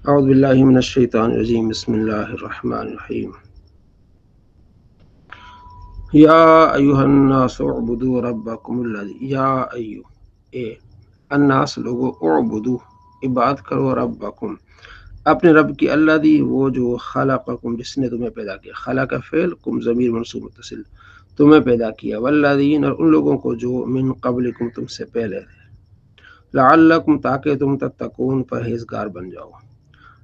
اعوذ باللہ من الشیطان الرجیم بسم اللہ الرحمن الرحیم یا ایہا الناس اعبدوا ربکم الذی یا ایو اے الناس لوگو اعبدو عبادت کرو ربکم اپنے رب کی الذی وہ جو خلقکم جس نے تمہیں پیدا کیا خلق فعل کم ضمیر منصوب متصل تمہیں پیدا کیا والذین اور ان لوگوں کو جو من قبلکم تم سے پہلے تھے لعلکم تاکہ تم تتقون پرہیزگار بن جاؤ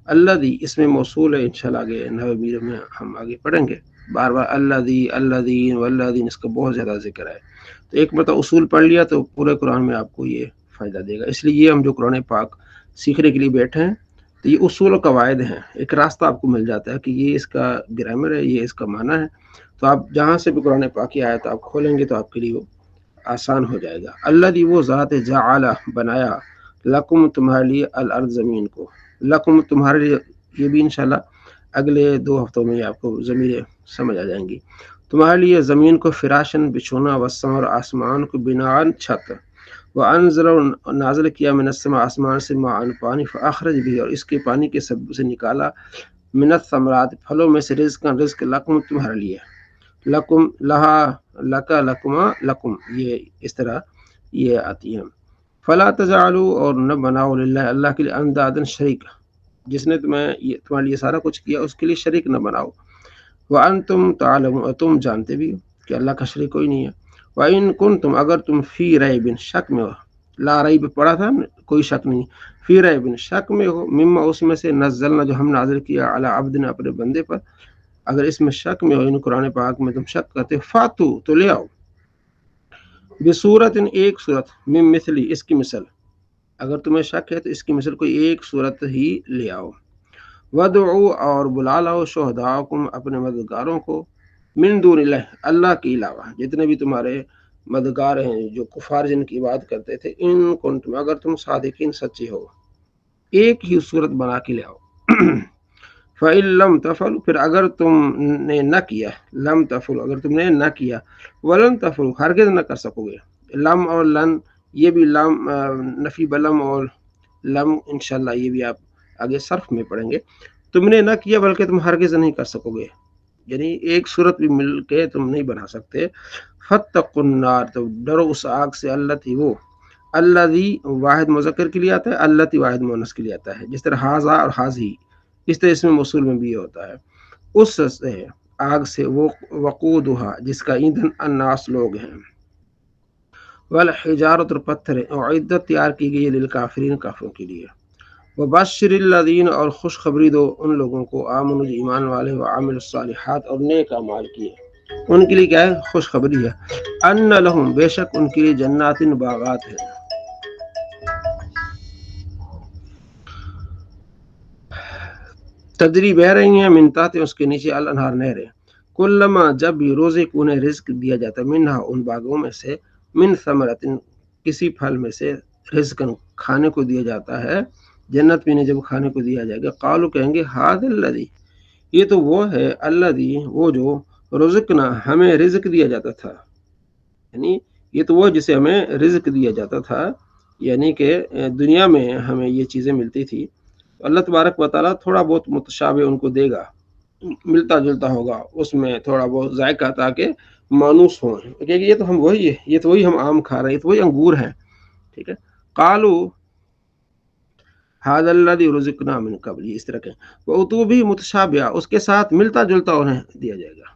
الذی اس میں موصول ہے انشاءاللہ آگے نوے میں ہم آگے پڑھیں گے بار بار الذی الذین والذین اس کا بہت زیادہ ذکر ہے تو ایک مرتبہ اصول پڑھ لیا تو پورے قرآن میں آپ کو یہ فائدہ دے گا اس لیے ہم جو قرآن پاک سیکھنے کے لیے بیٹھے ہیں تو یہ اصول و قواعد ہیں ایک راستہ آپ کو مل جاتا ہے کہ یہ اس کا گرامر ہے یہ اس کا معنی ہے تو آپ جہاں سے بھی قرآن پاک کی آیت آپ کھولیں گے تو آپ کے لیے وہ آسان ہو جائے گا الذی وہ ذات جعل بنایا لکم تمہارے لیے الارض زمین کو لکم تمہارے لیے یہ بھی انشاءاللہ اگلے 2 ہفتوں میں آپ کو ضمیر سمجھ آ جائیں گی تمہارے لیے زمین کو فراشن بچھونا وسما اور آسمان کو بنان چھت وانزل نازل کیا من السماء آسمان سے ماء پانی فاخرج بھی اور اس کے پانی کے سبب سے نکالا من الثمرات پھلوں میں سے رزق لکم تمہارے لیے لکم لہا لکا لکما لکم یہ اس طرح یہ آتی ہیں فلا تجعلوا اور نہ بناؤ للہ اللہ کے لیے اندادن شریک جس نے تمہارے لیے سارا کچھ کیا اس کے لیے شریک نہ بناؤ وانتم تعلمون تم جانتے بھی کہ اللہ کا شریک کوئی نہیں ہے وان کنتم اگر تم فی ریب شک میں ہو لا ریب پڑھا تھا کوئی شک نہیں فی ریب شک میں ہو مما اس میں سے نزلنا جو ہم نازل کیا علی عبدنا اپنے بندے پر اگر اس میں شک میں ہو ان قرآن پاک میں تم شک کرتے فاتو تو لے آؤ بصورت ایک صورت من مثلی اس کی مثل اگر تمہیں شک ہے تو اس کی مثل کوئی ایک صورت ہی لے آؤ ودعو اور بلا لاؤ شہداءکم اپنے مددگاروں کو من دون اللہ اللہ کے علاوہ جتنے بھی تمہارے مددگار ہیں جو کفار جن کی عبادت کرتے تھے ان کنتم اگر تم صادقین سچے ہو ایک ہی صورت بنا کے لے آؤ فَإِن لَمْ تَفْعَلُوا پھر اگر تم نے نہ کیا لم تفعلوا اگر تم نے نہ کیا ولن تفعلوا ہرگز نہ کر سکو گے لم اور لن یہ بھی لم نفی بلم اور لم انشاءاللہ یہ بھی آپ آگے صرف میں پڑھیں گے تم نے نہ کیا بلکہ تم ہرگز نہیں کر سکو گے یعنی ایک صورت بھی مل کے تم نہیں بنا سکتے فاتقوا النار تو ڈرو اس آگ سے التی وہ الذی واحد مذکر کے لیے آتا ہے التی واحد مؤنث کے لیے آتا ہے جس طرح ھذا اور ھذی اس طرح اس میں موصول میں بھی ہوتا ہے اس سے آگ سے وہ وقودھا جس کا ایندھن الناس لوگ ہیں والحجارۃ اور پتھر اعدت تیار کی گئی للکافرین کافروں کے لیے وبشر الذین اور خوشخبری دو ان لوگوں کو آمنوا ایمان والے وعملوا الصالحات اور نیک اعمال کیے ان کے لیے کیا ہے خوشخبری ہے ان لہم بے شک ان کے لیے جنات باغات ہیں تجری بہ رہی ہیں من تحت اس کے نیچے الانہار نہریں کلما جب بھی روزے کو انہیں رزق دیا جاتا ہے منہا ان باغوں میں سے من ثمرۃ کسی پھل میں سے رزقن کھانے کو دیا جاتا ہے جنت میں جب کھانے کو دیا جائے گا قالو کہیں گے ھذا الذی یہ تو وہ ہے الذی وہ جو رزقنا ہمیں رزق دیا جاتا تھا یعنی یہ تو وہ جسے ہمیں رزق دیا جاتا تھا یعنی کہ دنیا میں ہمیں یہ چیزیں ملتی تھی اللہ تبارک و تعالیٰ تھوڑا بہت متشابہ ان کو دے گا ملتا جلتا ہوگا اس میں تھوڑا بہت ذائقہ تاکہ مانوس ہوں کہ یہ تو ہم وہی ہے یہ تو وہی ہم آم کھا رہے ہیں یہ تو وہی انگور ہیں ٹھیک ہے قالو ھذا الذی رزقنا من قبل اس طرح کے وہ تو بھی متشابہ اس کے ساتھ ملتا جلتا انہیں دیا جائے گا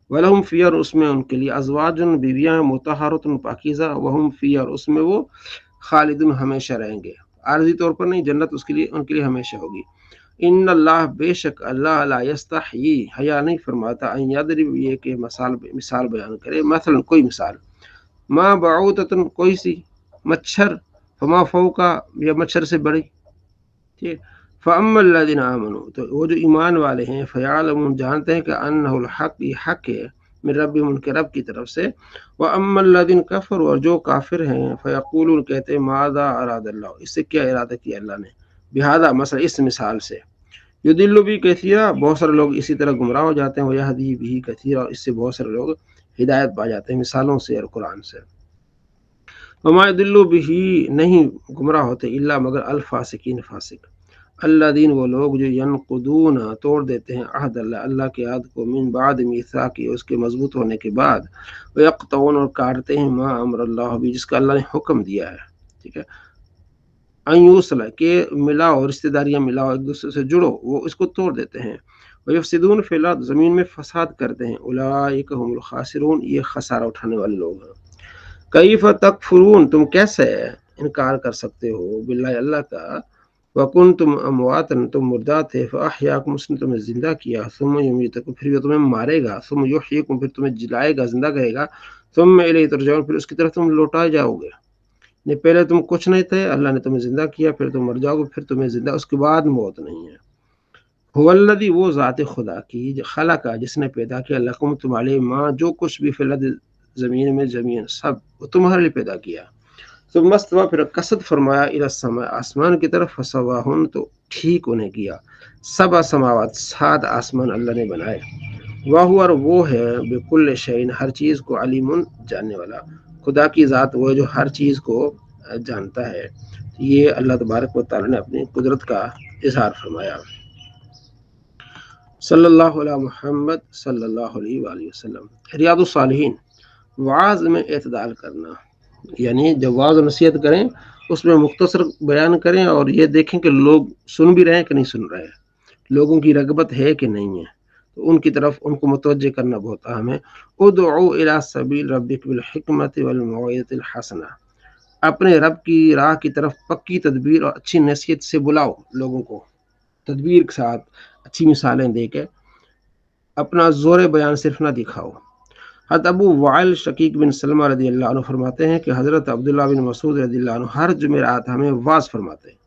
ولہم فی اور اس میں ان کے لیے ازواج بیویاں مطہرۃ پاکیزہ وہم فی اور اس میں وہ خالدون ہمیشہ رہیں گے عارضی طور پر نہیں جنت اس کے لیے ان کے لیے ہمیشہ ہوگی ان اللہ بے شک اللہ لا یستحیی حیا نہیں فرماتا ان یضرب یہ کہ مثال بیان کرے مثلا کوئی مثال ما بعوضۃ کوئی سی مچھر فما فوقا یا مچھر سے بڑی ٹھیک فاما الذین آمنوا تو وہ جو ایمان والے ہیں فیعلمون جانتے ہیں کہ انہ الحق یہ حق ہے من ربہم ان کے رب کی طرف سے واما الذین کفروا اور جو کافر ہیں فیقولون کہتے ہیں ماذا اراد اللہ اس سے کیا ارادہ کیا اللہ نے بہذا مثلا اس مثال سے یضل بھی کثیرا بہت سارے لوگ اسی طرح گمراہ ہو جاتے ہیں ویہدی بھی کثیرا اور اس سے بہت سارے لوگ ہدایت پا جاتے ہیں مثالوں سے اور قرآن سے وما یضل بھی نہیں گمراہ ہوتے الا مگر الفاسقین فاسق الذین وہ لوگ جو ینقضون توڑ دیتے ہیں عہد اللہ کے عہد کو من بعد میثاقہ اس کے مضبوط ہونے کے بعد، ویقطعون اور کاٹتے ہیں ما امر اللہ بھی جس کا اللہ نے حکم دیا ہے، ٹھیک ہے، ان یوصل کہ ملاؤ رشتہ داریاں ملاؤ ایک دوسرے سے جڑو، وہ اس کو توڑ دیتے ہیں، ویفسدون فی الارض زمین میں فساد کرتے ہیں، اولئک هم الخاسرون یہ خسارہ اٹھانے والے لوگ ہیں۔ کیف تکفرون تم کیسے انکار کر سکتے ہو باللہ اللہ کا، وکنتم امواتا تم مردہ تھے، فاحیاکم اس نے تمہیں زندہ کیا، ثم یمیتکم پھر وہ تمہیں مارے گا، ثم یحییکم پھر تمہیں جلائے گا زندہ کرے گا، ثم الیہ ترجعون پھر اس کی طرف تم لوٹائے جاؤ گے۔ نہیں پہلے تم کچھ نہیں تھے، اللہ نے تمہیں زندہ کیا، پھر تم مر جاؤ گے، پھر تمہیں زندہ اس کے بعد موت نہیں ہے۔ هو الذی وہ ذات خدا کی جو خلق جس نے پیدا کیا لکم تمہارے ماں جو کچھ بھی فی الارض زمین میں زمین سب وہ تمہارے لیے پیدا کیا، ثم استوی پھر قصد فرمایا الی السماء آسمان کی طرف، فسواہن تو ٹھیک انہیں کیا، سبع سماوات 7 آسمان اللہ نے بنائے، وہو اور وہ ہے بکل شیء ہر چیز کو علیم جاننے والا، خدا کی ذات وہ ہے جو ہر چیز کو جانتا ہے۔ یہ اللہ تبارک و تعالی نے اپنی قدرت کا اظہار فرمایا۔ صلی اللہ علیہ محمد صلی اللہ علیہ وآلہ وسلم۔ ریاض الصالحین، وعظ میں اعتدال کرنا، یعنی جب وعظ و نصیحت کریں اس میں مختصر بیان کریں اور یہ دیکھیں کہ لوگ سن بھی رہے ہیں کہ نہیں سن رہے ہیں، لوگوں کی رغبت ہے کہ نہیں ہے، تو ان کی طرف ان کو متوجہ کرنا بہت اہم ہے۔ ادعو الی سبیل ربک بالحکمت والموعظۃ الحسنہ، اپنے رب کی راہ کی طرف پکی تدبیر اور اچھی نصیحت سے بلاؤ لوگوں کو، تدبیر کے ساتھ اچھی مثالیں دے کے، اپنا زور بیان صرف نہ دکھاؤ۔ حضرت ابو وائل شقیق بن سلمہ رضی اللہ عنہ فرماتے ہیں کہ حضرت عبداللہ بن مسعود رضی اللہ عنہ ہر جمعرات ہمیں واعظ فرماتے ہیں۔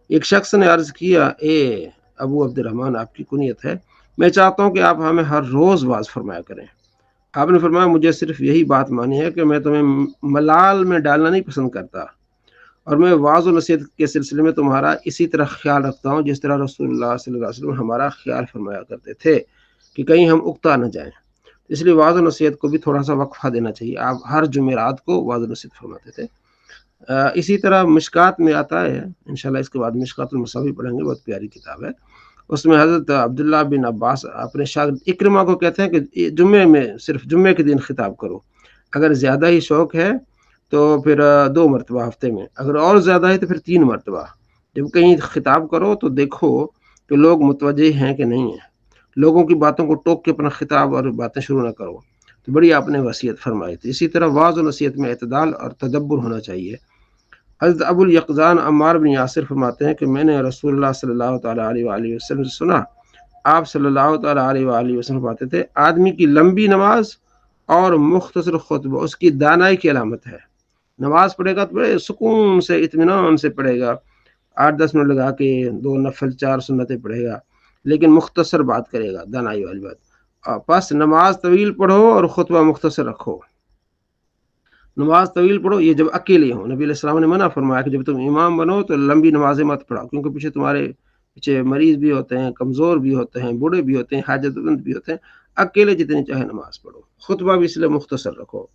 ایک شخص نے عرض کیا، اے ابو عبد الرحمن آپ کی کنیت ہے، میں چاہتا ہوں کہ آپ ہمیں ہر روز واعظ فرمایا کریں۔ آپ نے فرمایا مجھے صرف یہی بات مانی ہے کہ میں تمہیں ملال میں ڈالنا نہیں پسند کرتا، اور میں وعظ و نصیحت کے سلسلے میں تمہارا اسی طرح خیال رکھتا ہوں جس طرح رسول اللہ صلی اللہ علیہ وسلم ہمارا خیال فرمایا کرتے تھے کہ کہیں ہم اکتا نہ جائیں، اس لیے وعظ و نصیحت کو بھی تھوڑا سا وقفہ دینا چاہیے۔ آپ ہر جمعرات کو وعظ و نصیحت فرماتے تھے۔ اسی طرح مشکات میں آتا ہے، انشاءاللہ اس کے بعد مشکات المصابیح پڑھیں گے، بہت پیاری کتاب ہے، اس میں حضرت عبداللہ بن عباس اپنے شاگرد اکرمہ کو کہتے ہیں کہ جمعے میں صرف جمعے کے دن خطاب کرو، اگر زیادہ ہی شوق ہے تو پھر 2 مرتبہ ہفتے میں، اگر اور زیادہ ہے تو پھر 3 مرتبہ، جب کہیں خطاب کرو تو دیکھو کہ لوگ متوجہ ہیں کہ نہیں ہیں، لوگوں کی باتوں کو ٹوک کے اپنا خطاب اور باتیں شروع نہ کرو۔ تو بڑی آپ نے وصیت فرمائی تھی۔ اسی طرح وعظ و نصیحت میں اعتدال اور تدبر ہونا چاہیے۔ حضرت ابو الیقظان عمار بن یاسر فرماتے ہیں کہ میں نے رسول اللہ صلی اللہ تعالیٰ علیہ وآلہ وسلم سے سنا، آپ صلی اللہ تعالیٰ علیہ وآلہ وسلم فرماتے تھے آدمی کی لمبی نماز اور مختصر خطبہ اس کی دانائی کی علامت ہے۔ نماز پڑھے گا تو بڑے سکون سے اطمینان سے پڑھے گا، 8-10 منٹ لگا کے 2 نفل 4 سنتیں پڑھے گا، لیکن مختصر بات کرے گا، دانائی والی بات۔ پس نماز طویل پڑھو اور خطبہ مختصر رکھو۔ نماز طویل پڑھو یہ جب اکیلے ہوں، نبی علیہ السلام نے منع فرمایا کہ جب تم امام بنو تو لمبی نمازیں مت پڑھاؤ، کیونکہ پیچھے تمہارے پیچھے مریض بھی ہوتے ہیں، کمزور بھی ہوتے ہیں، بوڑھے بھی ہوتے ہیں، حاجت مند بھی ہوتے ہیں، اکیلے جتنی چاہے نماز پڑھو، خطبہ بھی اس لیے مختصر رکھو۔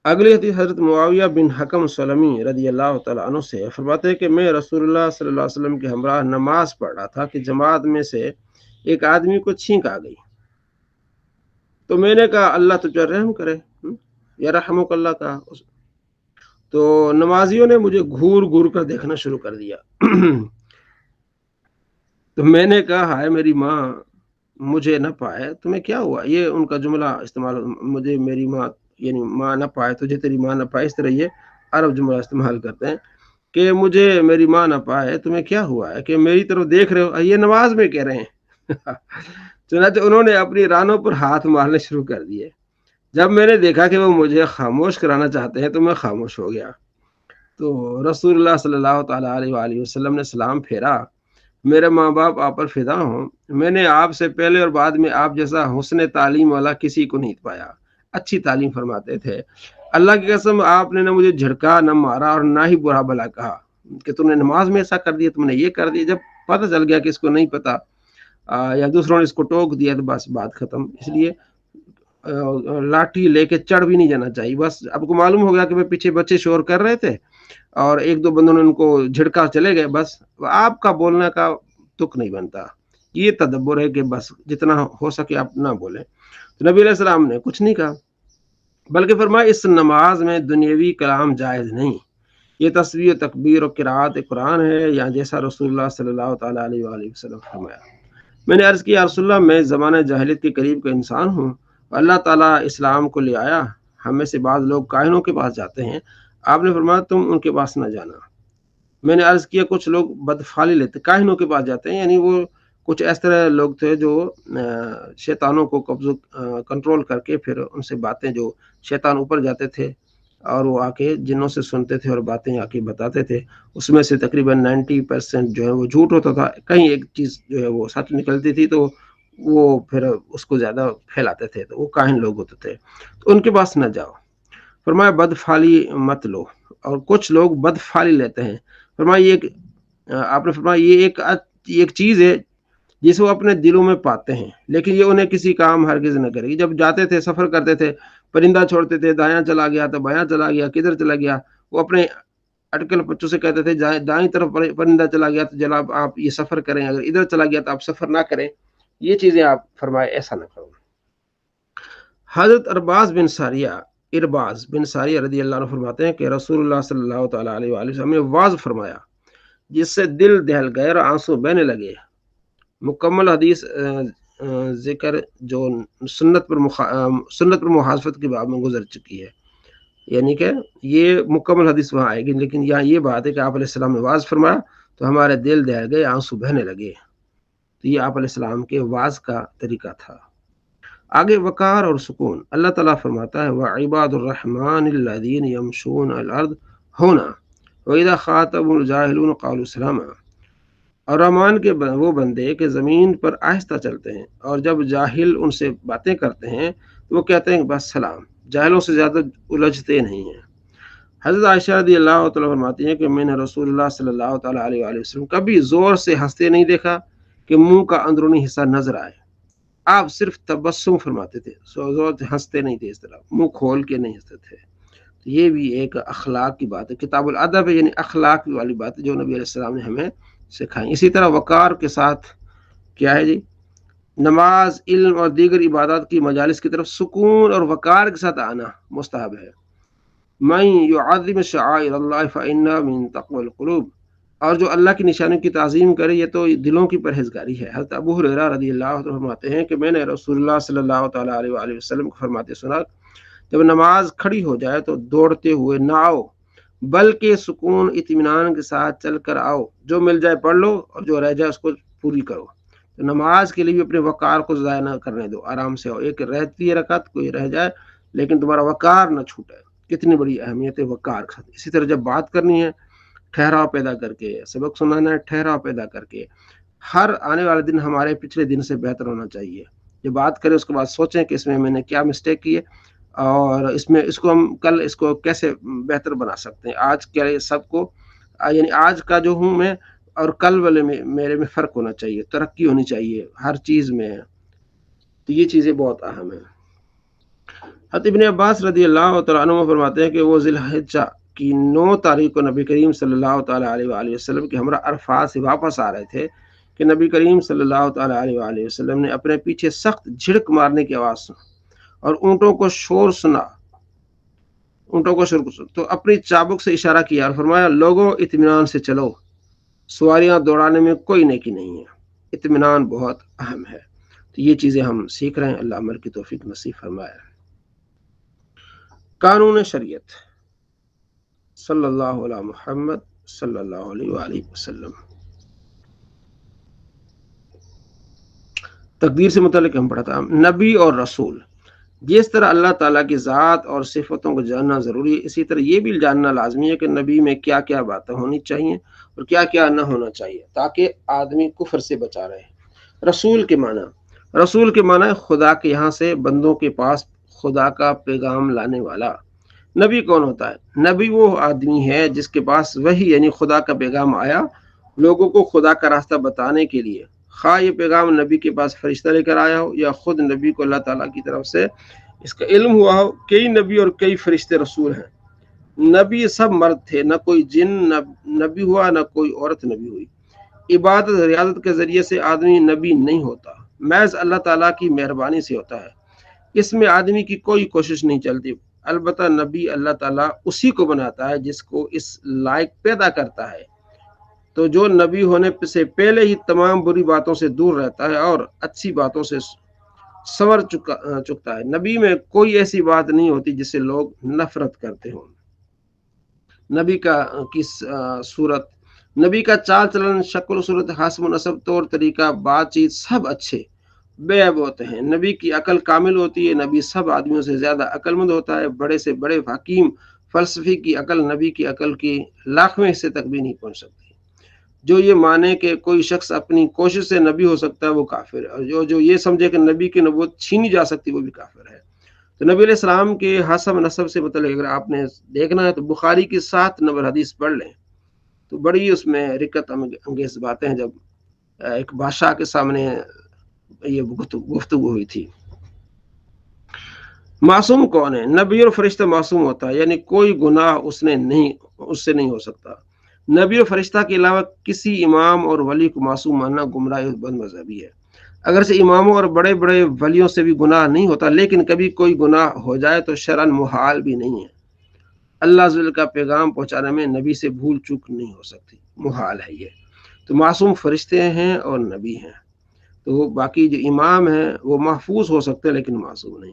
اگلی حدیث حضرت معاویہ بن حکم سلمی رضی اللہ تعالیٰ عنہ سے فرماتے ہیں کہ میں رسول اللہ صلی اللہ علیہ وسلم کے ہمراہ نماز پڑھ رہا تھا کہ جماعت میں سے ایک آدمی کو چھینک آ گئی، تو میں نے کہا اللہ تجھ پر رحم کرے، یا رحمک اللہ کہا، تو نمازیوں نے مجھے گھور گھور کر دیکھنا شروع کر دیا تو میں نے کہا ہائے میری ماں مجھے نہ پائے، تمہیں کیا ہوا؟ یہ ان کا جملہ استعمال، مجھے میری ماں یعنی ماں نہ پائے، تجھے تیری ماں نہ پائے، اس طرح یہ عرب جملہ استعمال کرتے ہیں کہ مجھے میری ماں نہ پائے، تمہیں کیا ہوا ہے کہ میری طرف دیکھ رہے ہو؟ یہ نماز میں کہہ رہے ہیں چنانچہ انہوں نے اپنی رانوں پر ہاتھ مارنے شروع کر دیے۔ جب میں نے دیکھا کہ وہ مجھے خاموش کرانا چاہتے ہیں تو میں خاموش ہو گیا۔ تو رسول اللہ صلی اللہ تعالیٰ علیہ وآلہ وسلم نے سلام پھیرا، میرے ماں باپ آپ پر فدا ہوں، میں نے آپ سے پہلے اور بعد میں آپ جیسا حسن تعلیم والا کسی کو نہیں پایا، اچھی تعلیم فرماتے تھے، اللہ کی قسم آپ نے نہ مجھے جھڑکا نہ مارا اور نہ ہی برا بھلا کہا کہ تم نے نماز میں ایسا کر دیا، تم نے یہ کر دیا۔ جب پتہ چل گیا کہ اس کو نہیں پتا یا دوسروں نے اس کو ٹوک دیا تو بس بات ختم۔ اس لیے لاٹھی لے کے چڑھ بھی نہیں جانا چاہیے. بس آپ کو معلوم ہو گیا کہ پیچھے بچے شور کر رہے تھے اور ایک دو بندوں نے ان کو جھڑکا چلے گئے، بس آپ کا بولنے کا تک نہیں بنتا. یہ تدبر ہے کہ بس جتنا ہو سکے آپ نہ بولیں. تو نبی علیہ السلام نے کچھ نہیں کہا، بلکہ فرمایا اس نماز میں دنیاوی کلام جائز نہیں. یہ تصویر تکبیر اور قرات قرآن ہے، یا جیسا رسول اللہ صلی اللہ تعالیٰ علیہ وآلہ وسلم فرمایا. میں نے عرض کیا رسول اللہ میں زمانہ جاہلیت کے قریب کا انسان ہوں، اللہ تعالیٰ اسلام کو لے آیا. ہم میں سے بعض لوگ کاہنوں کے پاس جاتے ہیں، آپ نے فرمایا تم ان کے پاس نہ جانا. میں نے عرض کیا کچھ لوگ بدفعلی لیتے کاہنوں کے پاس جاتے ہیں، یعنی وہ کچھ اس طرح لوگ تھے جو شیطانوں کو کنٹرول کر کے پھر ان سے باتیں، جو شیطان اوپر جاتے تھے اور وہ آ کے جنوں سے سنتے تھے اور باتیں آ کے بتاتے تھے. اس میں سے تقریباً 90% جو ہے وہ جھوٹ ہوتا تھا، کہیں ایک چیز جو ہے وہ سچ نکلتی تھی تو وہ پھر اس کو زیادہ پھیلاتے تھے، تو وہ کاہن لوگ ہوتے تھے، تو ان کے پاس نہ جاؤ. فرمایا بدفعلی مت لو. اور کچھ لوگ بدفعلی لیتے ہیں. فرمایا آپ نے فرمایا یہ ایک چیز ہے جسے وہ اپنے دلوں میں پاتے ہیں، لیکن یہ انہیں کسی کام ہرگز نہ کرے گی. جب جاتے تھے سفر کرتے تھے، پرندہ چھوڑتے تھے، دایاں چلا گیا تو بایاں چلا گیا، کدھر چلا گیا، وہ اپنے اٹکل بچوں سے کہتے تھے دائیں طرف پرندہ چلا گیا تو جناب آپ یہ سفر کریں، اگر ادھر چلا گیا تو آپ سفر نہ کریں. یہ چیزیں آپ فرمائے ایسا نہ کرو. حضرت ارباز بن ساریہ رضی اللہ عنہ فرماتے ہیں کہ رسول اللہ صلی اللہ تعالیٰ علیہ وآلہ وسلم نے واز فرمایا جس سے دل دہل گئے اور آنسو بہنے لگے. مکمل حدیث ذکر جو سنت پر محاسبت کے باب میں گزر چکی ہے، یعنی کہ یہ مکمل حدیث وہاں آئے گی، لیکن یہاں یہ بات ہے کہ آپ علیہ السلام نے واز فرمایا تو ہمارے دل دہل گئے، آنسو بہنے لگے. تو یہ آپ علیہ السلام کے واز کا طریقہ تھا. آگے وقار اور سکون. اللہ تعالیٰ فرماتا ہے وَعِبَادُ الرَّحْمَنِ الَّذِينَ يَمْشُونَ عَلَى الْأَرْضِ هَوْنًا وَإِذَا خَاطَبَهُمُ الْجَاهِلُونَ قَالُوا سَلَامًا. اور رحمان کے وہ بندے کہ زمین پر آہستہ چلتے ہیں، اور جب جاہل ان سے باتیں کرتے ہیں تو وہ کہتے ہیں بس سلام. جاہلوں سے زیادہ الجھتے نہیں ہیں. حضرت عائشہ رضی اللہ تعالیٰ فرماتی ہیں کہ میں نے رسول اللہ صلی اللہ تعالیٰ علیہ وآلہ وسلم کبھی زور سے ہنستے نہیں دیکھا کہ منہ کا اندرونی حصہ نظر آئے. آپ صرف تبسم فرماتے تھے، زور سے ہنستے نہیں تھے، اس طرح منہ کھول کے نہیں ہنستے تھے. تو یہ بھی ایک اخلاق کی بات ہے، کتاب الادب ہے، یعنی اخلاق والی بات ہے جو نبی علیہ السلام نے ہمیں سکھائیں. اسی طرح وقار کے ساتھ کیا ہے جی، نماز، علم اور دیگر عبادات کی مجالس کی طرف سکون اور وقار کے ساتھ آنا مستحب ہے. من یعظم شعائر اللہ فإنها من تقوی القلوب. اور جو اللہ کی نشانیوں کی تعظیم کرے یہ تو دلوں کی پرہیزگاری ہے. حضرت ابو ہریرہ رضی اللہ عنہ فرماتے ہیں کہ میں نے رسول اللہ صلی اللہ تعالیٰ علیہ وآلہ وسلم کو فرماتے سنا جب نماز کھڑی ہو جائے تو دوڑتے ہوئے نہ آؤ، بلکہ سکون اطمینان کے ساتھ چل کر آؤ. جو مل جائے پڑھ لو اور جو رہ جائے اس کو پوری کرو. تو نماز کے لیے بھی اپنے وقار کو ضائع نہ کرنے دو، آرام سے آؤ. ایک رہتی ہے رکعت، کوئی رہ جائے لیکن تمہارا وقار نہ چھوٹے. کتنی بڑی اہمیت ہے وقار کا. اسی طرح جب بات کرنی ہے ٹھہراؤ پیدا کر کے، سبق سنانا ہے ٹھہراؤ پیدا کر کے. ہر آنے والے دن ہمارے پچھلے دن سے بہتر ہونا چاہیے. جب بات کریں اس کے بعد سوچیں کہ اس میں نے کیا مسٹیک کی ہے اور اس کو ہم کل اس کو کیسے بہتر بنا سکتے ہیں. آج کیا سب کو، یعنی آج کا جو ہوں میں اور کل والے میں میرے میں فرق ہونا چاہیے، ترقی ہونی چاہیے ہر چیز میں. تو یہ چیزیں بہت اہم ہیں. حضرت ابن عباس رضی اللہ تعالیٰ عنہ فرماتے ہیں کہ وہ ذی الحجہ کی 9 تاریخ کو نبی کریم صلی اللہ تعالیٰ علیہ وآلہ وسلم کے ہمراہ عرفات سے واپس آ رہے تھے کہ نبی کریم صلی اللہ تعالیٰ علیہ وآلہ وسلم نے اپنے پیچھے سخت جھڑک مارنے کی آواز سنا اور اونٹوں کو شور سنا تو اپنی چابک سے اشارہ کیا اور فرمایا لوگوں اطمینان سے چلو، سواریاں دوڑانے میں کوئی نیکی نہیں ہے. اطمینان بہت اہم ہے. تو یہ چیزیں ہم سیکھ رہے ہیں. اللہ عمل کی توفیق نصیب فرمائے. قانون شریعت صلی اللہ علیہ محمد صلی اللہ علیہ وآلہ وسلم. تقدیر سے متعلق ہم پڑھا تھا. نبی اور رسول، جس طرح اللہ تعالیٰ کی ذات اور صفتوں کو جاننا ضروری ہے، اسی طرح یہ بھی جاننا لازمی ہے کہ نبی میں کیا کیا باتیں ہونی چاہیے اور کیا کیا نہ ہونا چاہیے تاکہ آدمی کفر سے بچا رہے. رسول کے معنی خدا کے یہاں سے بندوں کے پاس خدا کا پیغام لانے والا. نبی کون ہوتا ہے؟ نبی وہ آدمی ہے جس کے پاس وحی یعنی خدا کا پیغام آیا لوگوں کو خدا کا راستہ بتانے کے لیے، خواہ یہ پیغام نبی کے پاس فرشتہ لے کر آیا ہو یا خود نبی کو اللہ تعالیٰ کی طرف سے اس کا علم ہوا ہو، کئی نبی اور کئی فرشتے رسول ہیں، نبی سب مرد تھے، نہ کوئی جن نبی ہوا نہ کوئی عورت نبی ہوئی، عبادت ریاضت کے ذریعے سے آدمی نبی نہیں ہوتا، محض اللہ تعالیٰ کی مہربانی سے ہوتا ہے، اس میں آدمی کی کوئی کوشش نہیں چلتی، البتہ نبی اللہ تعالیٰ اسی کو بناتا ہے جس کو اس لائق پیدا کرتا ہے، تو جو نبی ہونے سے پہلے ہی تمام بری باتوں سے دور رہتا ہے اور اچھی باتوں سے سنور چکتا ہے، نبی میں کوئی ایسی بات نہیں ہوتی جس سے لوگ نفرت کرتے ہوں۔ نبی کا صورت، نبی کا چال چلن، شکل و صورت، حسب و نسب، طور طریقہ، بات چیت سب اچھے بے عیب ہوتے ہیں، نبی کی عقل کامل ہوتی ہے، نبی سب آدمیوں سے زیادہ عقل مند ہوتا ہے، بڑے سے بڑے حکیم فلسفی کی عقل نبی کی عقل کی لاکھویں حصے تک بھی نہیں پہنچ سکتی، جو یہ مانے کہ کوئی شخص اپنی کوشش سے نبی ہو سکتا ہے وہ کافر ہے، اور جو یہ سمجھے کہ نبی کی نبوت چھینی جا سکتی وہ بھی کافر ہے۔ تو نبی علیہ السلام کے حسب نسب سے متعلق اگر آپ نے دیکھنا ہے تو بخاری کی 7 نمبر حدیث پڑھ لیں تو بڑی اس میں رکت انگیز باتیں ہیں، جب ایک بادشاہ کے سامنے یہ گفتگو ہوئی تھی۔ معصوم کون ہے؟ نبی اور فرشتہ معصوم ہوتا ہے، یعنی کوئی گناہ اس سے نہیں ہو سکتا، نبی اور فرشتہ کے علاوہ کسی امام اور ولی کو معصوم ماننا گمراہی اور بد مذہبی ہے، اگرچہ اماموں اور بڑے بڑے ولیوں سے بھی گناہ نہیں ہوتا، لیکن کبھی کوئی گناہ ہو جائے تو شرعاً محال بھی نہیں ہے، اللہ عز و جل کا پیغام پہنچانے میں نبی سے بھول چوک نہیں ہو سکتی، محال ہے یہ، تو معصوم فرشتے ہیں اور نبی ہیں، تو باقی جو امام ہیں وہ محفوظ ہو سکتے ہیں لیکن معصوم نہیں۔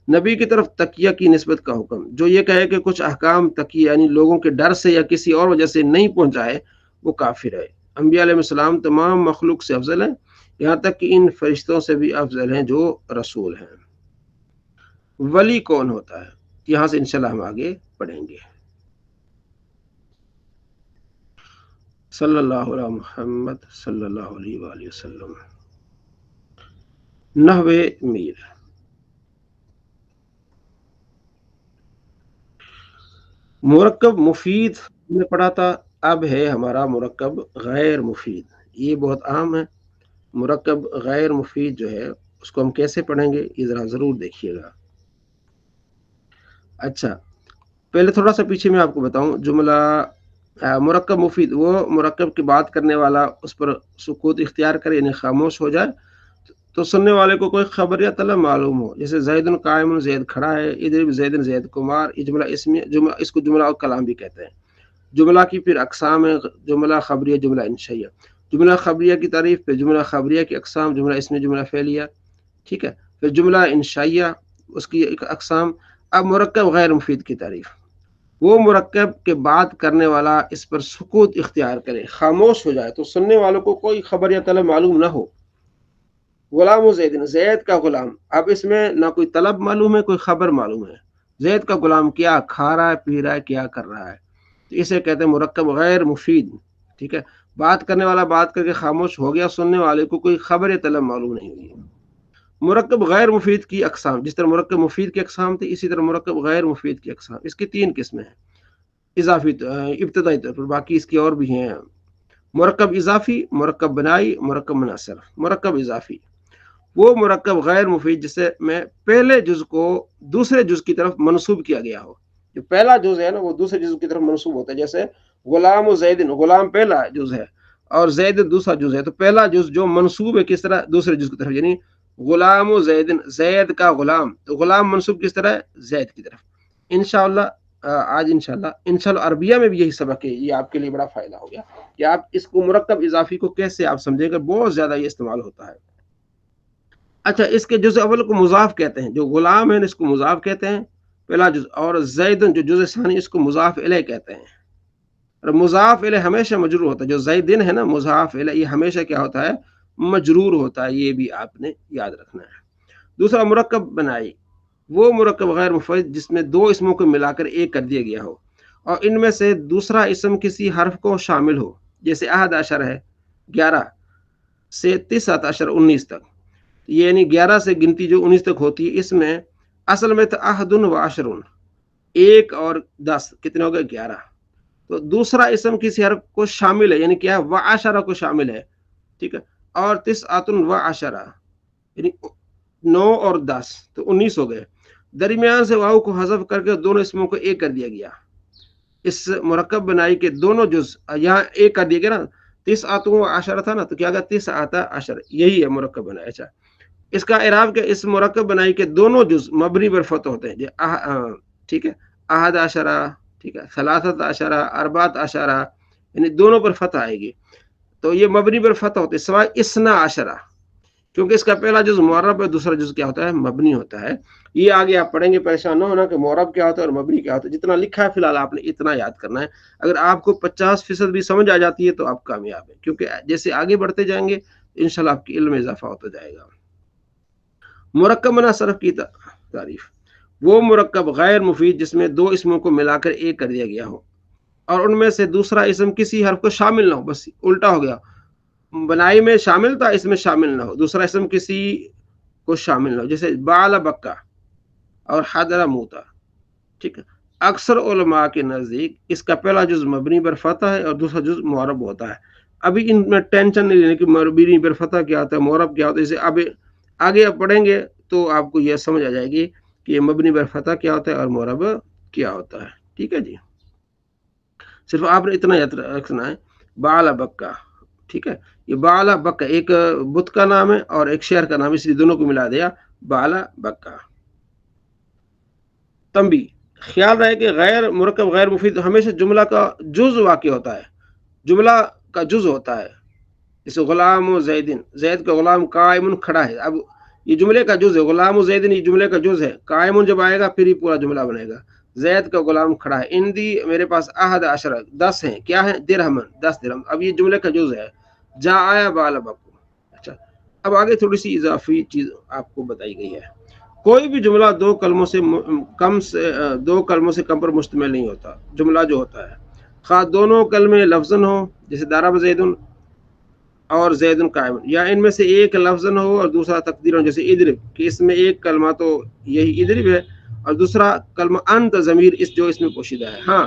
نبی کی طرف تقیہ کی نسبت کا حکم، جو یہ کہے کہ کچھ احکام تقیہ یعنی لوگوں کے ڈر سے یا کسی اور وجہ سے نہیں پہنچائے وہ کافر ہے، انبیاء علیہ السلام تمام مخلوق سے افضل ہیں، یہاں تک کہ ان فرشتوں سے بھی افضل ہیں جو رسول ہیں۔ ولی کون ہوتا ہے؟ یہاں سے انشاءاللہ ہم آگے پڑھیں گے۔ صلی اللہ علیہ محمد صلی اللہ علیہ وآلہ وسلم۔ نحوِ میر، مرکب مفید نے پڑھا تھا، اب ہے ہمارا مرکب غیر مفید، یہ بہت عام ہے، مرکب غیر مفید جو ہے اس کو ہم کیسے پڑھیں گے یہ ذرا ضرور دیکھیے گا۔ اچھا، پہلے تھوڑا سا پیچھے میں آپ کو بتاؤں، جملہ مرکب مفید وہ مرکب کی بات کرنے والا اس پر سکوت اختیار کرے یعنی خاموش ہو جائے تو سننے والے کو کوئی خبر یا طلب معلوم ہو، جیسے زید قائم، زید کھڑا ہے، ادھر زید زید کمار، یہ جملہ اسمی، جملہ اس کو جملہ اور کلام بھی کہتے ہیں۔ جملہ کی پھر اقسام ہے، جملہ خبریہ، جملہ انشائیہ، جملہ خبریہ کی تعریف، پھر جملہ خبریہ کی اقسام، جملہ اسمی، جملہ فعلیہ، ٹھیک ہے، پھر جملہ انشائیہ اس کی اقسام۔ اب مرکب غیر مفید کی تعریف، وہ مرکب کے بات کرنے والا اس پر سکوت اختیار کرے، خاموش ہو جائے تو سننے والوں کو کوئی خبر یا طلب معلوم نہ ہو۔ غلام و زید، زید کا غلام، اب اس میں نہ کوئی طلب معلوم ہے کوئی خبر معلوم ہے، زید کا غلام کیا کھا رہا ہے، پی رہا ہے، کیا کر رہا ہے، تو اسے کہتے ہیں مرکب غیر مفید، ٹھیک ہے، بات کرنے والا بات کر کے خاموش ہو گیا، سننے والے کو کوئی خبر یا طلب معلوم نہیں ہوئی۔ مرکب غیر مفید کی اقسام، جس طرح مرکب مفید کی اقسام تھی اسی طرح مرکب غیر مفید کی اقسام، اس کی 3 قسمیں ہیں، اضافی ابتدائی طور پر، باقی اس کی اور بھی ہیں، مرکب اضافی، مرکب بنائی، مرکب مناصر۔ مرکب اضافی وہ مرکب غیر مفید جسے میں پہلے جز کو دوسرے جز کی طرف منسوب کیا گیا ہو، جو پہلا جز ہے نا وہ دوسرے جز کی طرف منسوب ہوتا ہے، جیسے غلام و زید، غلام پہلا جز ہے اور زید دوسرا جز ہے، تو پہلا جز جو منسوب ہے کس طرح دوسرے جز کی طرف، یعنی غلام و زید، زید کا غلام، تو غلام منسوب کس طرح ہے زید کی طرف۔ انشاءاللہ آج انشاءاللہ عربیہ میں بھی یہی سبق ہے، یہ آپ کے لیے بڑا فائدہ ہو گیا کہ آپ اس کو مرکب اضافی کو کیسے آپ سمجھے گا، بہت زیادہ یہ استعمال ہوتا ہے۔ اچھا، اس کے جز اول کو مضاف کہتے ہیں، جو غلام ہے اس کو مضاف کہتے ہیں پہلا جز، اور زیدن جو جز ثانی اس کو مضاف الیہ کہتے ہیں، اور مضاف الیہ ہمیشہ مجرور ہوتا ہے، جو زیدن ہے نا مضاف الیہ یہ ہمیشہ کیا ہوتا ہے مجرور ہوتا ہے، یہ بھی آپ نے یاد رکھنا ہے۔ دوسرا مرکب بنائی، وہ مرکب غیر مفید جس میں 2 اسموں کو ملا کر ایک کر دیا گیا ہو اور ان میں سے دوسرا اسم کسی حرف کو شامل ہو، جیسے احد عشر ہے 11 سے 19 19 تک، یعنی 11 سے گنتی جو 19 تک ہوتی ہے، اس میں اصل میں تو احدن و عشرن، 1 اور 10 کتنے ہو گئے 11، تو دوسرا اسم کسی حرف کو شامل ہے یعنی کیا ہے وعشرہ کو شامل ہے، ٹھیک ہے، اور تسعۃ و عشرہ یعنی 9 اور 10 تو 19 ہو گئے، درمیان سے واو کو حذف کر کے دونوں اسموں کو ایک کر دیا گیا. اس مرکب بنائی کے دونوں جز یہاں ایک کر دیا گیا نا. 9 عشر تھا نا, تو کیا 9 عشر, یہی ہے مرکب بنائی. اچھا, اس کا اعراب کہ اس مرکب بنائی کے دونوں جز مبنی بر فتح ہوتے ہیں. ٹھیک ہے, 11 عشرہ, ٹھیک ہے, 13 عشرہ, 14 عشرہ, یعنی دونوں پر فتح آئے گی. تو یہ مبنی پر فتح ہوتے ہیں, سوائے 12 عشرہ, کیونکہ اس کا پہلا جز معرب ہے, دوسرا جز کیا ہوتا ہے, مبنی ہوتا ہے. یہ آگے آپ پڑھیں گے, پریشان نہ ہونا کہ معرب کیا ہوتا ہے اور مبنی کیا ہوتا ہے. جتنا لکھا ہے فی الحال آپ نے اتنا یاد کرنا ہے. اگر آپ کو 50% بھی سمجھ آ جاتی ہے تو آپ کامیاب ہیں, کیونکہ جیسے آگے بڑھتے جائیں گے انشاءاللہ آپ کی علم میں اضافہ ہوتا جائے گا. مرکب بنا صرف کی تعریف, وہ مرکب غیر مفید جس میں دو اسموں کو ملا کر ایک کر دیا گیا ہو اور ان میں سے دوسرا اسم کسی حرف کو شامل نہ ہو. بس الٹا ہو گیا, بنائی میں شامل تھا, اس میں شامل نہ ہو, دوسرا اسم کسی کو شامل نہ ہو. جیسے بال بکا اور حضر موتا. ٹھیک ہے, اکثر علماء کے نزدیک اس کا پہلا جز مبنی پر فتح ہے اور دوسرا جز معرب ہوتا ہے. ابھی ان میں ٹینشن نہیں لینے کہ مبنی پر فتح کیا ہوتا ہے, معرب کیا ہوتا ہے. اسے اب آگے آپ پڑھیں گے تو آپ کو یہ سمجھ آ جائے گی کہ یہ مبنی پر فتح کیا ہوتا ہے اور معرب کیا ہوتا ہے. ٹھیک ہے جی, صرف آپ نے اتنا یاد رکھنا ہے, بال بکا. ٹھیک ہے, یہ بالا بکا ایک بت کا نام ہے اور ایک شہر کا نام, اس لیے دونوں کو ملا دیا بالا بکا. تنبیہ, خیال رہے کہ غیر مرکب غیر مفید ہمیشہ جملہ کا جز واقع ہوتا ہے, جملہ کا جز ہوتا ہے. جیسے غلام و زیدن, زید کا غلام قائم کھڑا ہے. اب یہ جملے کا جز ہے, غلام و زیدن یہ جملے کا جز ہے. قائم جب آئے گا پھر ہی پورا جملہ بنے گا. زید کا غلام کھڑا ہے. اندی میرے پاس 11 عشرہ, 10 ہیں. کیا ہے, درہم, 10 درہم. اب یہ جملے کا جز ہے. جا آیا بال بکو. اچھا, اب آگے تھوڑی سی اضافی چیز آپ کو بتائی گئی ہے. کوئی بھی جملہ دو کلموں سے کم پر مشتمل نہیں ہوتا. جملہ جو ہوتا ہے خواہ دونوں کلمے لفظن ہو, جیسے ضرب زید اور زید قائم, یا ان میں سے ایک لفظن ہو اور دوسرا تقدیر ہو, جیسے اضرب, کہ اس میں ایک کلمہ تو یہی اضرب ہے اور دوسرا کلمہ انت ضمیر اس جو اس میں پوشیدہ ہے. ہاں,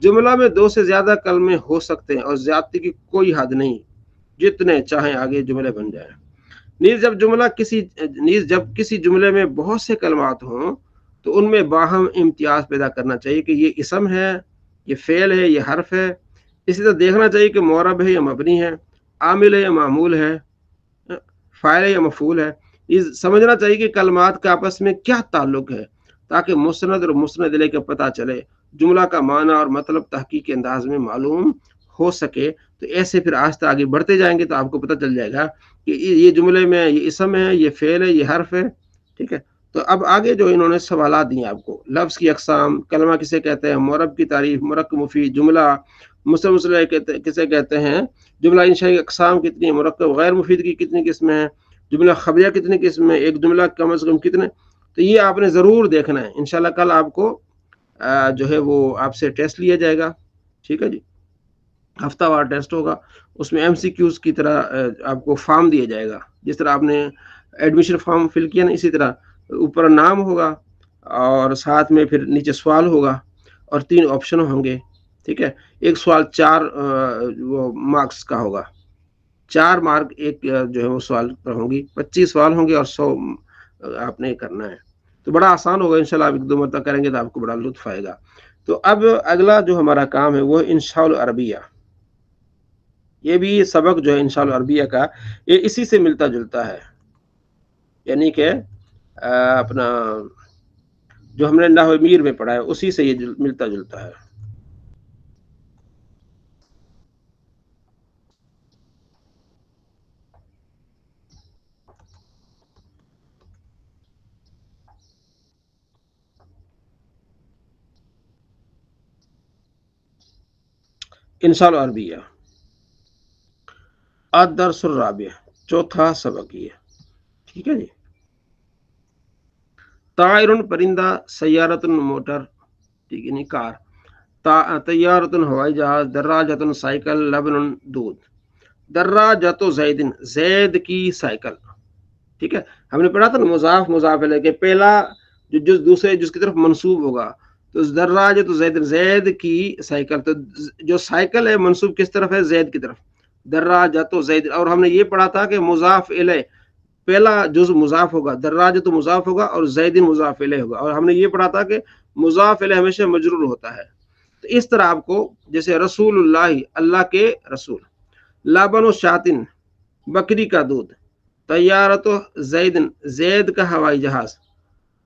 جملہ میں 2 سے زیادہ کلمے ہو سکتے ہیں اور زیادتی کی کوئی حد نہیں, جتنے چاہیں آگے جملے بن جائیں. نیز جب کسی جملے میں بہت سے کلمات ہوں تو ان میں باہم امتیاز پیدا کرنا چاہیے کہ یہ اسم ہے, یہ فعل ہے, یہ حرف ہے. اسی طرح دیکھنا چاہیے کہ معرب ہے یا مبنی ہے, عامل ہے یا معمول ہے, فاعل ہے یا مفعول ہے. سمجھنا چاہیے کہ کلمات کا آپس میں کیا تعلق ہے تاکہ مسند اور مسند الیہ کا پتہ چلے, جملہ کا معنی اور مطلب تحقیق کے انداز میں معلوم ہو سکے. تو ایسے پھر آہستہ آگے بڑھتے جائیں گے تو آپ کو پتہ چل جائے گا کہ یہ جملے میں یہ اسم ہے, یہ فعل ہے, یہ حرف ہے. ٹھیک ہے, تو اب آگے جو انہوں نے سوالات دیے آپ کو, لفظ کی اقسام, کلمہ کسے کہتے ہیں, معرب کی تعریف, مرکب مفید, جملہ مسلم کسے کہتے ہیں, جملہ انشائی اقسام کتنی, مرکب غیر مفید کی کتنی قسمیں ہیں, جملہ خبریہ کتنی قسم ہے, ایک جملہ کم از کم کتنے. تو یہ آپ نے ضرور دیکھنا ہے. انشاءاللہ کل آپ کو جو ہے وہ آپ سے ٹیسٹ لیا جائے گا. ٹھیک ہے جی, ہفتہ وار ٹیسٹ ہوگا, اس میں ایم سی کیوز کی طرح آپ کو فارم دیا جائے گا. جس طرح آپ نے ایڈمیشن فارم فل کیا نا, اسی طرح اوپر نام ہوگا اور ساتھ میں پھر نیچے سوال ہوگا اور 3 آپشن ہوں گے. ٹھیک ہے, ایک سوال 4 وہ مارکس کا ہوگا, 4 مارک ایک جو ہے وہ سوال پر ہوں گی. 25 سوال ہوں گے اور 100 آپ نے کرنا ہے. تو بڑا آسان ہوگا انشاءاللہ, آپ 1-2 مرتبہ کریں گے تو آپ کو بڑا لطف آئے گا. تو اب اگلا جو ہمارا کام ہے وہ انشاء العربیہ. یہ بھی سبق جو ہے انشاء العربیہ کا, یہ اسی سے ملتا جلتا ہے. یعنی کہ اپنا جو ہم نے نحو میر میں پڑھا ہے اسی سے یہ ملتا جلتا ہے. انشاء العربیہ الدرس الرابع, چوتھا سبق یہ. ٹھیک ہے جی, طائر پرندہ, سیارت موٹر, ٹھیک ہے نہیں کار, طیارت ہوائی جہاز, دراجت سائیکل, لبن دودھ. دراجت زیدن, زید کی سائیکل. ٹھیک ہے, ہم نے پڑھا تھا نا مضاف مضاف الیہ کہ پہلا جو جز دوسرے جز کی طرف منسوب ہوگا. تو دراجت زیدن, زید کی سائیکل. تو جو سائیکل ہے منسوب کس طرف ہے, زید کی طرف, دراجت زید. اور ہم نے یہ پڑھا تھا کہ مضاف الیہ پہلا جز مضاف ہوگا، دراجت مضاف ہوگا اور زیدن مضاف الیہ ہوگا، اور ہم نے یہ پڑھا تھا کہ مضاف الیہ ہمیشہ مجرور ہوتا ہے. تو اس طرح آپ کو جیسے رسول اللہ، اللہ کے رسول، لبن و شاتن، بکری کا دودھ، طیارت و زیدن، زید کا ہوائی جہاز،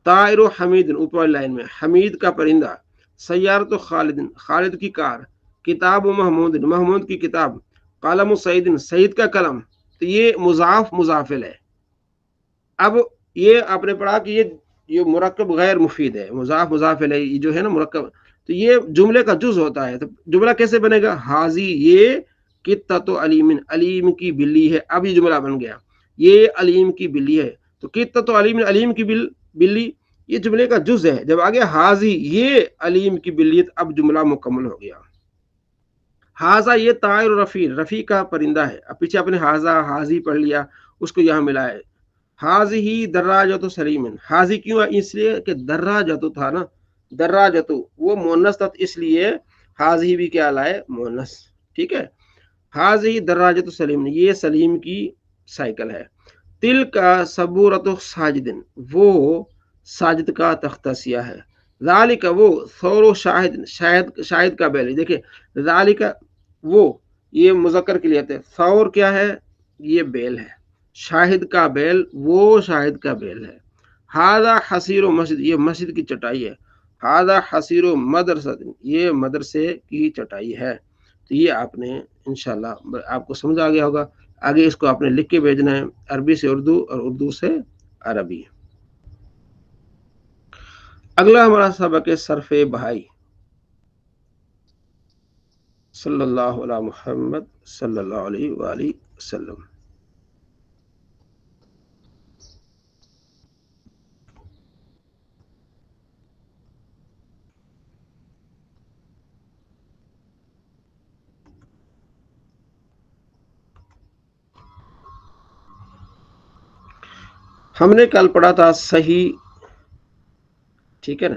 طائر و حمید، اوپر لائن میں حمید کا پرندہ، سیارت و خالد، خالد کی کار، کتاب و محمود، محمود کی کتاب، قلم و سعید، سعید کا قلم. تو یہ مضاف مضاف الیہ. اب یہ آپ نے پڑھا کہ یہ مرکب غیر مفید ہے، مضاف مضاف الیہ یہ جو ہے نا مرکب، تو یہ جملے کا جز ہوتا ہے. تو جملہ کیسے بنے گا؟ حاضی یہ قطۃ علیم، علیم کی بلی ہے. اب یہ جملہ بن گیا، یہ علیم کی بلی ہے. تو قطۃ علیم، علیم کی بلی یہ جملے کا جز ہے. جب آگے حاضی یہ علیم کی بلی، اب جملہ مکمل ہو گیا. حاضہ یہ طائر رفیع، رفیع کا پرندہ ہے. اب پیچھے اپنے حاضہ حاضی پڑھ لیا، اس کو یہاں ملا ہے. حاضی دراجت سلیم، حاضی کیوں؟ اس لیے کہ دراجت تھا نا، دراجت وہ مونس تھا، اس لیے حاضی بھی کیا لائے؟ مونس. ٹھیک ہے. حاضی دراجت سلیم، یہ سلیم کی سائیکل ہے. تل کا صبورت ساجدن، وہ ساجد کا تختہ سیاہ ہے. ذالک وہ ثور و شاہد، شاہد کا بیل. دیکھیں ذالک وہ، یہ مذکر کے لیے آتے ہیں. ثور کیا ہے؟ یہ بیل ہے. شاہد کا بیل، وہ شاہد کا بیل ہے. ہاذا حسیر و مسجد، یہ مسجد کی چٹائی ہے. ہاذا حسیر و مدرسہ، یہ مدرسے کی چٹائی ہے. تو یہ آپ نے انشاءاللہ آپ کو سمجھ آ گیا ہوگا. آگے اس کو آپ نے لکھ کے بھیجنا ہے، عربی سے اردو اور اردو سے عربی. اگلا ہمارا سبق ہے صرف بہائی. صلی اللہ علیہ محمد صلی اللہ علیہ وآلہ وسلم. ہم نے کل پڑھا تھا صحیح، ٹھیک ہے نا.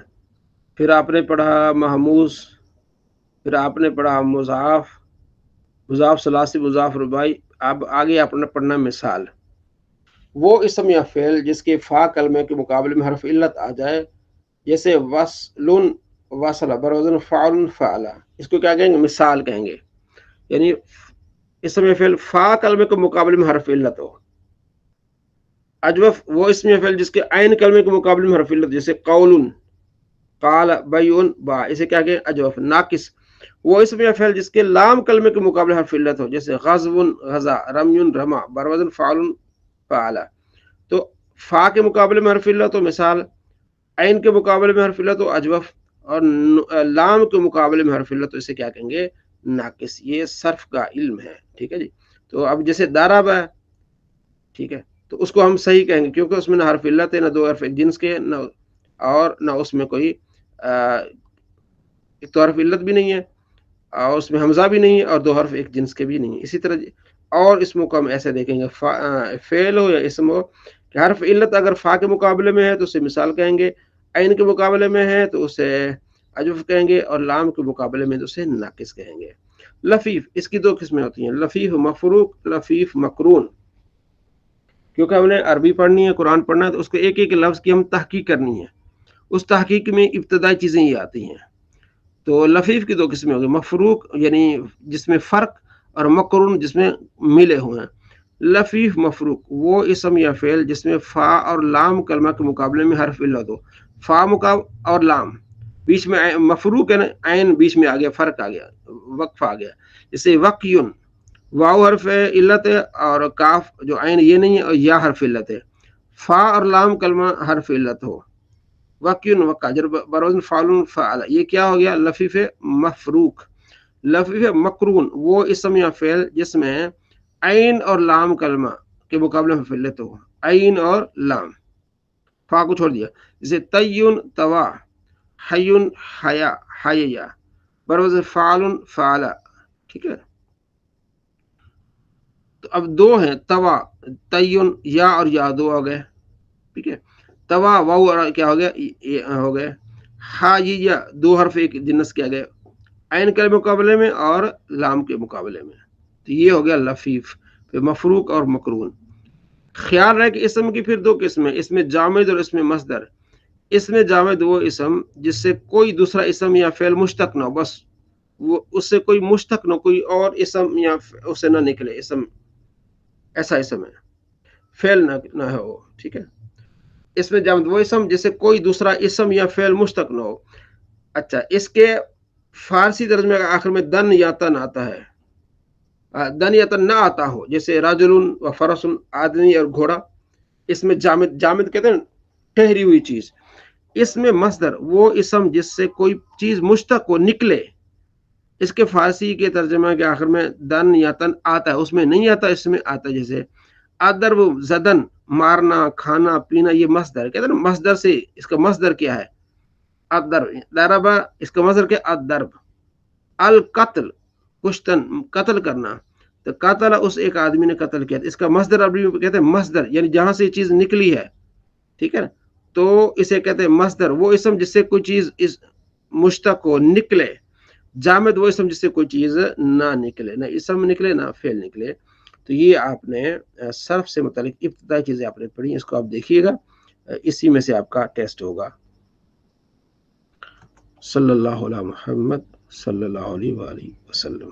پھر آپ نے پڑھا محموز، پھر آپ نے پڑھا مضاف، مضاف ثلاثی، مضاف رباعی. اب آگے آپ نے پڑھنا مثال. وہ اسم یا فعل جس کے فا کلمے کے مقابلے میں حرف علت آ جائے، جیسے وصل، وصل بروزن فعل فعلا، اس کو کیا کہیں گے؟ مثال کہیں گے. یعنی اسم یا فعل فا کلمے کے مقابلے میں حرف علت ہو. اجوف وہ اسم یا فعل جس کے عین کلمے کے مقابلے میں حرف علت، جیسے قول، قال، بیون، با، اسے کیا کہیں؟ اجوف. ناقص وہ اسم یا فعل جس کے لام کلمے کے مقابلے حرف علت ہو، جیسے غزو، غزا، رمی، رما، بروزن فعل فعلا. تو فا کے مقابلے میں حرف علت ہو مثال، عین کے مقابلے میں حرف علت ہو اجوف، اور لام کے مقابلے میں حرف علت ہو، اسے کیا کہیں گے؟ ناقص. یہ صرف کا علم ہے. ٹھیک ہے جی. تو اب جیسے دارب ہے، ٹھیک ہے، تو اس کو ہم صحیح کہیں گے کیونکہ اس میں نہ حرف علت ہے، نہ دو حرف جنس کے، نہ اور نہ اس میں کوئی ایک تو حرف علت بھی نہیں ہے، اور اس میں حمزہ بھی نہیں ہے، اور دو حرف ایک جنس کے بھی نہیں ہے. اسی طرح اور اسموں کو ہم ایسے دیکھیں گے، فعل ہو یا اسم ہو، کہ حرف علت اگر فا کے مقابلے میں ہے تو اسے مثال کہیں گے، عین کے مقابلے میں ہے تو اسے اجوف کہیں گے، اور لام کے مقابلے میں تو اسے ناقص کہیں گے. لفیف، اس کی دو قسمیں ہوتی ہیں، لفیف مفروق، لفیف مقرون. کیونکہ ہم نے عربی پڑھنی ہے، قرآن پڑھنا ہے، تو اس کو ایک ایک لفظ کی ہم تحقیق کرنی ہے. اس تحقیق میں ابتدائی چیزیں یہ آتی ہیں. تو لفیف کی دو قسمیں ہوگی، مفروق یعنی جس میں فرق، اور مقرون جس میں ملے ہوئے ہیں. لفیف مفروق وہ اسم یا فعل جس میں فا اور لام کلمہ کے مقابلے میں حرف علت ہو. فا اور لام بیچ میں، مفروق ہے نا، عین بیچ میں آ گیا، فرق آ گیا، وقف آ گیا. جیسے وقیون، واو حرف علت ہے، اور کاف جو عین یہ نہیں ہے، اور یا حرف علت ہے. فا اور لام کلمہ حرف علت ہو. وقیون، وقع، بروزن فعل فعل، یہ کیا ہو گیا؟ لفیف مفروق. لفیف مقرون وہ اسم یا فعل جس میں عین اور لام کلمہ کے مقابلے میں فعلت ہو، عین اور لام، فا کو چھوڑ دیا. جیسے تیون، توا، حیون، حیا، حیا، بروز فعل فعلا. ٹھیک ہے. تو اب دو ہیں، توا، تیون، یا اور یا دو ہو گئے. ٹھیک ہے. توا واو کیا ہو گیا؟ ہو گئے. حیا دو حرف ایک جنس کیا گئے، عین کے مقابلے میں اور لام کے مقابلے میں. تو یہ ہو گیا لفیف. پھر مفروق اور مقرون. خیال رہے کہ اسم کی پھر دو قسمیں، اسم جامد اور اسم مصدر۔ اسم جامد وہ اسم جس سے کوئی دوسرا اسم یا فعل مشتق نہ ہو، بس وہ اس سے کوئی مشتق نہ، کوئی اور اسم یا اسے نہ نکلے، اسم ایسا اسم ہے، فعل نہ ہو، ٹھیک ہے۔ اسم جامد وہ اسم جس سے کوئی دوسرا اسم یا فعل مشتق نہ ہو۔ اچھا، اس کے فارسی ترجمے کا آخر میں دن یا تن آتا ہے، دن یا تن نہ آتا ہو، جیسے راجل و فرسن، آدمی اور گھوڑا۔ اس میں جامد، جامد کہتے ہیں ٹھہری ہوئی چیز۔ اس میں مصدر وہ اسم جس سے کوئی چیز مشتق ہو، نکلے، اس کے فارسی کے ترجمہ کے آخر میں دن یا تن آتا ہے، اس میں نہیں آتا، اس میں آتا ہے۔ جیسے ادرب زدن، مارنا، کھانا پینا، یہ مصدر کہتے ہیں نا، مصدر سے، اس کا مصدر کیا ہے؟ ادرب، ضربہ، اس کا مصدر کیا؟ ادرب۔ القتل، کشتن، قتل کرنا، تو قتل اس ایک آدمی نے قتل کیا، اس کا مصدر عربی میں کہتے ہیں مصدر، یعنی جہاں سے یہ چیز نکلی ہے، ٹھیک ہے نا، تو اسے کہتے ہیں مصدر وہ اسم جس سے کوئی چیز اس مشتق ہو، نکلے۔ جامد وہ اسم جس سے کوئی چیز نہ نکلے، نہ اسم نکلے نہ فعل نکلے۔ تو یہ آپ نے صرف سے متعلق ابتدائی چیزیں آپ نے پڑھی، اس کو آپ دیکھیے گا، اسی میں سے آپ کا ٹیسٹ ہوگا۔ صلی اللہ علیہ محمد صلی اللہ علیہ وآلہ وسلم۔